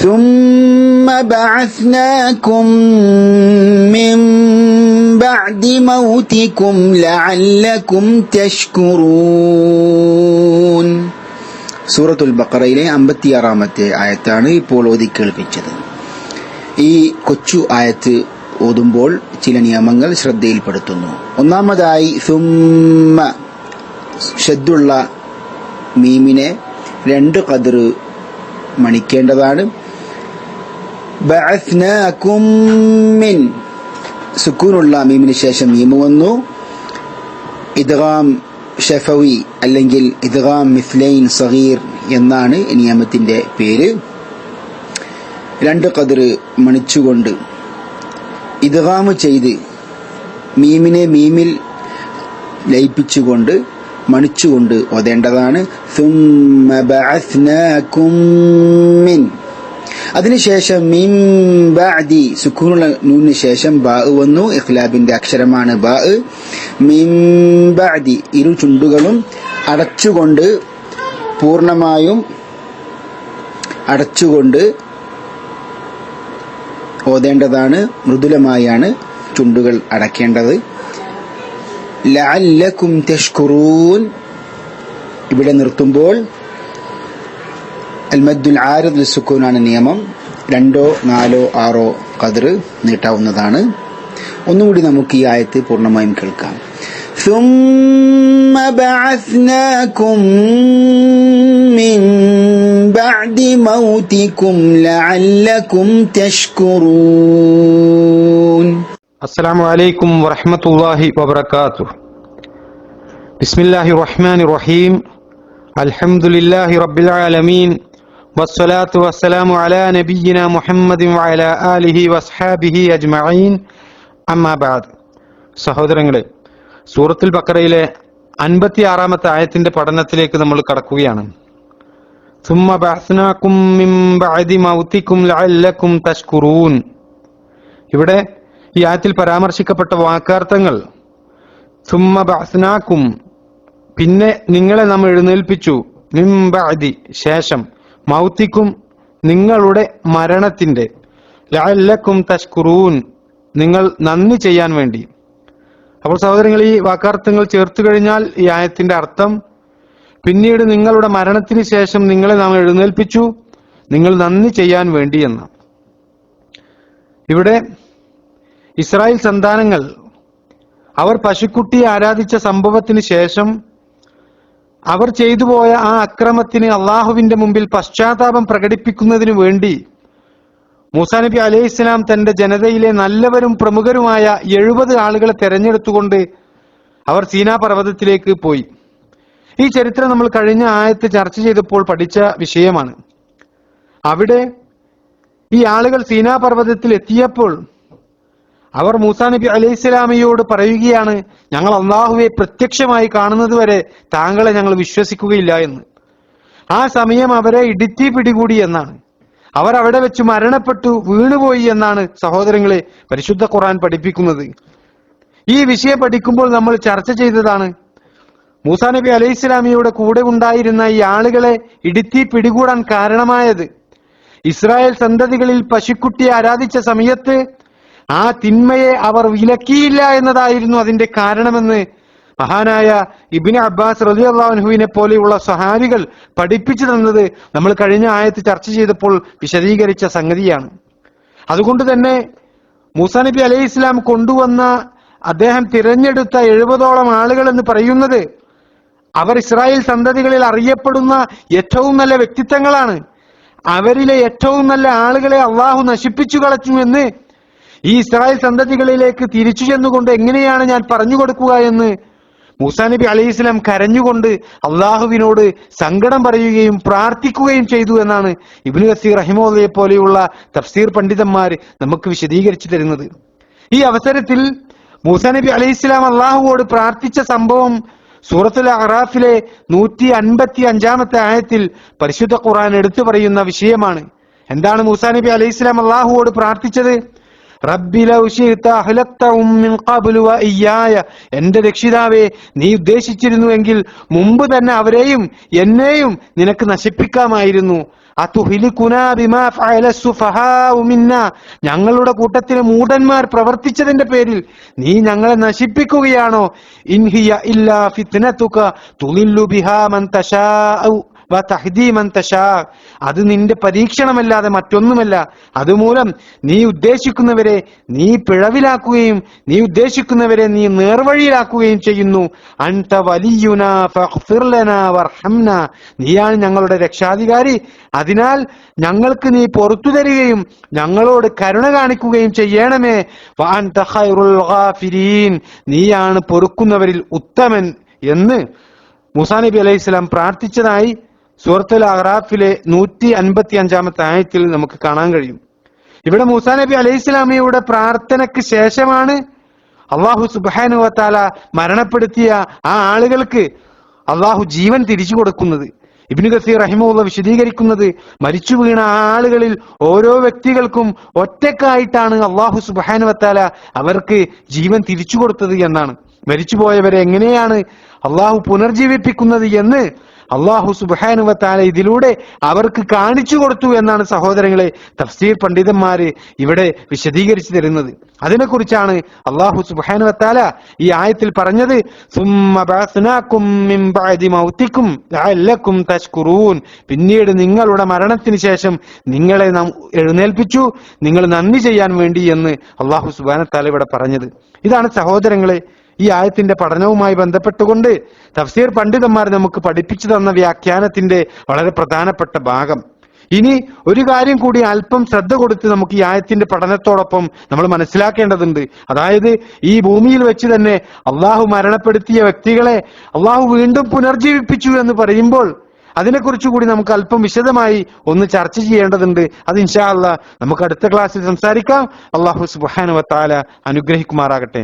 ثم بعثناكم من بعد موتكم لعلكم تشكرون. സൂറത്തുൽ ബഖറയിലെ 56-ാമത്തെ ആയത്താണ് ഇപ്പോൾ ഓതി കേൾപ്പിച്ചത്. ഈ കൊച്ചു ആയത്ത് ഓതുമ്പോൾ ചില നിയമങ്ങൾ ശ്രദ്ധയിൽപ്പെടുത്തുന്നു. ഒന്നാമതായി സുമ്മ ഷദ്ദുള്ള മീമിനെ 2 ഖദ്ർ മണിക്കേണ്ടതാണ്. ബഅസ്നാകും മിൻ സുക്കൂനുള്ള മീമിന് ശേഷം മീമ് വന്നു. ഇദ്ഗാം ഷഫവി അല്ലെങ്കിൽ ഇദ്ഗാം മിസ്ലൈൻ സഗീർ എന്നാണ് നിയമത്തിന്റെ പേര്. 2 ഖദ്ർ മണിച്ചുകൊണ്ട് ഇദ്ഗാം ചെയ്ത് മീമിനെ മീമിൽ ലയിപ്പിച്ചുകൊണ്ട് മണിച്ചുകൊണ്ട് ഓതേണ്ടതാണ്. സുമ്മ ബഅസ്നാകും മിൻ. അതിനുശേഷം മിൻ ബഅദി സുക്കൂനുള്ള നൂനിന് ശേഷം ബാ വന്നു. ഇഖ്ലാബിന്റെ അക്ഷരമാണ് ബാ. മിൻ ബഅദി ഇരു ചുണ്ടുകളും അടച്ചുകൊണ്ട് പൂർണ്ണമായും അടച്ചുകൊണ്ട് ഓതേണ്ടതാണ്. മൃദുലമായാണ് ചുണ്ടുകൾ അടക്കേണ്ടത്. ലഅല്ലകും തഷ്കുറൂൻ. ഇവിടെ നിർത്തുമ്പോൾ അൽ മദ്ദുൽ ആരിദ് ലിസ്സുക്കൂനാണ് നിയമം. 2, 4, 6 ഖദ്ർ നീട്ടാവുന്നതാണ്. ഒന്നുകൂടി നമുക്ക് ഈ ആയത്ത് പൂർണ്ണമായും കേൾക്കാം. ثم بعثناكم من بعد موتكم لعلكم تشكرون. السلام عليكم ورحمة الله وبركاته. بسم الله الرحمن الرحيم. الحمد لله رب العالمين والصلاة والسلام على نبينا محمد وعلى آله وأصحابه أجمعين. أما بعد. സഹോദരങ്ങളെ, സൂറത്തുൽ ബഖറയിലെ 56-ാമത്തെ ആയത്തിന്റെ പഠനത്തിലേക്ക് നമ്മൾ കടക്കുകയാണ്. ثم بعثناكم من بعد موتكم لعلكم تشكرون. ഇവിടെ ഈ ആയത്തിൽ പരാമർശിക്കപ്പെട്ട വാക്കാർത്ഥങ്ങൾ സുമ്മ ബഅസ്നാകും പിന്നെ നിങ്ങളെ നാം എഴുന്നേൽപ്പിച്ചു, മിൻ ബഅദി ശേഷം, മൗത്തിക്കും നിങ്ങളുടെ മരണത്തിന്റെ, ലഅല്ലക്കും തഷ്കുറൂൻ നിങ്ങൾ നന്ദി ചെയ്യാൻ വേണ്ടി. അപ്പോൾ സഹോദരങ്ങൾ, ഈ വാക്കാർത്ഥങ്ങൾ ചേർത്തു കഴിഞ്ഞാൽ ഈ ആയത്തിന്റെ അർത്ഥം പിന്നീട് നിങ്ങളുടെ മരണത്തിന് ശേഷം നിങ്ങളെ നാം എഴുന്നേൽപ്പിച്ചു നിങ്ങൾ നന്ദി ചെയ്യാൻ വേണ്ടി എന്ന്. ഇവിടെ ഇസ്രായേൽ സന്താനങ്ങൾ അവർ പശുക്കുട്ടിയെ ആരാധിച്ച സംഭവത്തിന് ശേഷം അവർ ചെയ്തു പോയ ആ അക്രമത്തിന് അള്ളാഹുവിന്റെ മുമ്പിൽ പശ്ചാത്താപം പ്രകടിപ്പിക്കുന്നതിനു വേണ്ടി മൂസാ നബി അലൈഹി ഇസ്ലാം തന്റെ ജനതയിലെ നല്ലവരും പ്രമുഖരുമായ 70 ആളുകളെ തെരഞ്ഞെടുത്തുകൊണ്ട് അവർ സീനാ പർവ്വതത്തിലേക്ക് പോയി. ഈ ചരിത്രം നമ്മൾ കഴിഞ്ഞ ആയത്ത് ചർച്ച ചെയ്തപ്പോൾ പഠിച്ച വിഷയമാണ്. അവിടെ ഈ ആളുകൾ സീനാ പർവ്വതത്തിൽ എത്തിയപ്പോൾ അവർ മൂസാ നബി അലൈഹി സ്വലാമയോട് പറയുകയാണ്, ഞങ്ങൾ അള്ളാഹുവെ പ്രത്യക്ഷമായി കാണുന്നത് വരെ താങ്കളെ ഞങ്ങൾ വിശ്വസിക്കുകയില്ല എന്ന്. ആ സമയം അവരെ ഇടിത്തി പിടികൂടി എന്നാണ്. അവർ അവിടെ വെച്ച് മരണപ്പെട്ടു, വീണുപോയി എന്നാണ് സഹോദരങ്ങളെ പരിശുദ്ധ ഖുർആൻ പഠിപ്പിക്കുന്നത്. ഈ വിഷയം പഠിക്കുമ്പോൾ നമ്മൾ ചർച്ച ചെയ്തതാണ്, മൂസാ നബി അലൈഹി സ്വലാമിയുടെ കൂടെ ഉണ്ടായിരുന്ന ഈ ആളുകളെ ഇടിത്തി പിടികൂടാൻ കാരണമായത് ഇസ്രായേൽ സന്തതികളിൽ പശുക്കുട്ടിയെ ആരാധിച്ച സമയത്ത് ആ തിന്മയെ അവർ വിലക്കിയില്ല എന്നതായിരുന്നു അതിന്റെ കാരണമെന്ന് മഹാനായ ഇബ്നു അബ്ബാസ് റളിയല്ലാഹു അൻഹുവിനെ പോലെയുള്ള സ്വഹാബികൾ പഠിപ്പിച്ചു തന്നത് നമ്മൾ കഴിഞ്ഞ ആയത്ത് ചർച്ച ചെയ്തപ്പോൾ വിശദീകരിച്ച സംഗതിയാണ്. അതുകൊണ്ട് തന്നെ മൂസാ നബി അലൈഹി ഇസ്ലാം കൊണ്ടുവന്ന അദ്ദേഹം തിരഞ്ഞെടുത്ത 70ഓളം ആളുകൾ എന്ന് പറയുന്നത് അവർ ഇസ്രായേൽ സന്തതികളിൽ അറിയപ്പെടുന്ന ഏറ്റവും നല്ല വ്യക്തിത്വങ്ങളാണ്. അവരിലെ ഏറ്റവും നല്ല ആളുകളെ അള്ളാഹു നശിപ്പിച്ചു കളഞ്ഞു എന്ന് ഈ ഇസ്രായേൽ സന്തതികളിലേക്ക് തിരിച്ചു ചെന്നുകൊണ്ട് എങ്ങനെയാണ് ഞാൻ പറഞ്ഞു കൊടുക്കുക എന്ന് മൂസാ നബി അലൈഹി സ്വലാം കരഞ്ഞുകൊണ്ട് അള്ളാഹുവിനോട് സങ്കടം പറയുകയും പ്രാർത്ഥിക്കുകയും ചെയ്തു എന്നാണ് ഇബ്നു കസീർ റഹിമഹുള്ളയെ പോലെയുള്ള തഫ്സീർ പണ്ഡിതന്മാർ നമുക്ക് വിശദീകരിച്ചു തരുന്നത്. ഈ അവസരത്തിൽ മൂസാ നബി അലൈഹി സ്വലാം അള്ളാഹുവോട് പ്രാർത്ഥിച്ച സംഭവം സൂറത്തുൽ അറാഫിലെ 155-ാമത്തെ ആയത്തിൽ പരിശുദ്ധ ഖുർആൻ എടുത്തു പറയുന്ന വിഷയമാണ്. എന്താണ് മൂസാ നബി അലൈഹി സ്വലാം അള്ളാഹുവോട് പ്രാർത്ഥിച്ചത്? റബ്ബി ലൗ ശിഅ്ത അഹ്ലക്തഹും മിൻ ഖബ്ലു വ ഇയ്യായ, എന്റെ രക്ഷിതാവേ നീ ഉദ്ദേശിച്ചിരുന്നുവെങ്കിൽ മുമ്പ് തന്നെ അവരെയും എന്നെയും നിനക്ക് നശിപ്പിക്കാമായിരുന്നു. അതുഹ്ലികുനാ ബിമാ ഫഅല സുഫഹാഉ മിന്നാ, ഞങ്ങളുടെ കൂട്ടത്തിലെ മൂഢന്മാർ പ്രവർത്തിച്ചതിന്റെ പേരിൽ നീ ഞങ്ങളെ നശിപ്പിക്കുകയാണോ? ഇൻഹിയ ഇല്ലാ ഫിത്നതുക തുളില്ലു ബിഹാ മൻ തശാഉ വതഹ്ദീ മൻ തശാ, അത് നിന്റെ പരീക്ഷണമല്ലാതെ മറ്റൊന്നുമല്ല. അതുമൂലം നീ ഉദ്ദേശിക്കുന്നവരെ നീ പിഴവിലാക്കുകയും നീ ഉദ്ദേശിക്കുന്നവരെ നീ നേർവഴിയിലാക്കുകയും ചെയ്യുന്നു. അൻത വലിയുനാ ഫഗ്ഫിർ ലനാ വർഹംനാ, നീയാണ് ഞങ്ങളുടെ രക്ഷാധികാരി, അതിനാൽ ഞങ്ങൾക്ക് നീ പുറത്തു തരികയും ഞങ്ങളോട് കരുണ കാണിക്കുകയും ചെയ്യണമേ. വഅൻത ഖൈറുൽ ഗാഫിരീൻ, നീയാണ് പൊറുക്കുന്നവരിൽ ഉത്തമൻ എന്ന് മൂസാ നബി അലൈഹിസ്സലാം പ്രാർത്ഥിച്ചതായി സൂറത്തുൽ അഅറാഫിലെ 155-ാമത്തെ ആയത്തിൽ നമുക്ക് കാണാൻ കഴിയും. ഇവിടെ മൂസാ നബി അലൈഹിസ്സലാമയുടെ പ്രാർത്ഥനയ്ക്ക് ശേഷമാണ് അള്ളാഹു സുബ്ഹാനഹു വ തആല മരണപ്പെടുത്തിയ ആ ആളുകൾക്ക് അള്ളാഹു ജീവൻ തിരിച്ചു കൊടുക്കുന്നത്. ഇബ്നു കസീർ റഹിമഹുല്ലാഹ് വിശദീകരിക്കുന്നത്, മരിച്ചു വീണ ആ ആളുകളിൽ ഓരോ വ്യക്തികൾക്കും ഒറ്റക്കായിട്ടാണ് അള്ളാഹു സുബ്ഹാനഹു വ തആല അവർക്ക് ജീവൻ തിരിച്ചു കൊടുത്തത് എന്നാണ്. മരിച്ചുപോയവരെ എങ്ങനെയാണ് അള്ളാഹു പുനർജീവിപ്പിക്കുന്നത് എന്ന് അള്ളാഹു സുബ്ഹാനഹു വ തആല ഇതിലൂടെ അവർക്ക് കാണിച്ചു കൊടുത്തു എന്നാണ് സഹോദരങ്ങളെ തഫ്സീർ പണ്ഡിതന്മാര് ഇവിടെ വിശദീകരിച്ചു തരുന്നത്. അതിനെക്കുറിച്ചാണ് അള്ളാഹു സുബ്ഹാനഹു വ തആല ഈ ആയത്തിൽ പറഞ്ഞത്, സുമ്മ ബഅസ്നാകും മിൻ ബഅദി മൗതികും ലഅല്ലകും തശ്കുറൂൻ, പിന്നീട് നിങ്ങളുടെ മരണത്തിന് ശേഷം നിങ്ങളെ നാം എഴുന്നേൽപ്പിച്ചു നിങ്ങൾ നന്ദി ചെയ്യാൻ വേണ്ടി എന്ന് അള്ളാഹു സുബ്ഹാനഹു വ തആല ഇവിടെ പറഞ്ഞത്. ഇതാണ് സഹോദരങ്ങളെ ഈ ആയത്തിന്റെ പഠനവുമായി ബന്ധപ്പെട്ടുകൊണ്ട് തഫ്സീർ പണ്ഡിതന്മാർ നമുക്ക് പഠിപ്പിച്ചു തന്ന വ്യാഖ്യാനത്തിന്റെ വളരെ പ്രധാനപ്പെട്ട ഭാഗം. ഇനി ഒരു കാര്യം കൂടി അല്പം ശ്രദ്ധ കൊടുത്ത് നമുക്ക് ഈ ആയത്തിന്റെ പഠനത്തോടൊപ്പം നമ്മൾ മനസ്സിലാക്കേണ്ടതുണ്ട്. അതായത് ഈ ഭൂമിയിൽ വെച്ച് തന്നെ അള്ളാഹു മരണപ്പെടുത്തിയ വ്യക്തികളെ അള്ളാഹു വീണ്ടും പുനർജീവിപ്പിച്ചു എന്ന് പറയുമ്പോൾ അതിനെക്കുറിച്ച് കൂടി നമുക്ക് അല്പം വിശദമായി ഒന്ന് ചർച്ച ചെയ്യേണ്ടതുണ്ട്. അത് ഇൻഷാ അല്ലാഹ് നമുക്ക് അടുത്ത ക്ലാസ്സിൽ സംസാരിക്കാം. അള്ളാഹു സുബ്ഹാനഹു വ തആല അനുഗ്രഹിക്കുമാറാകട്ടെ.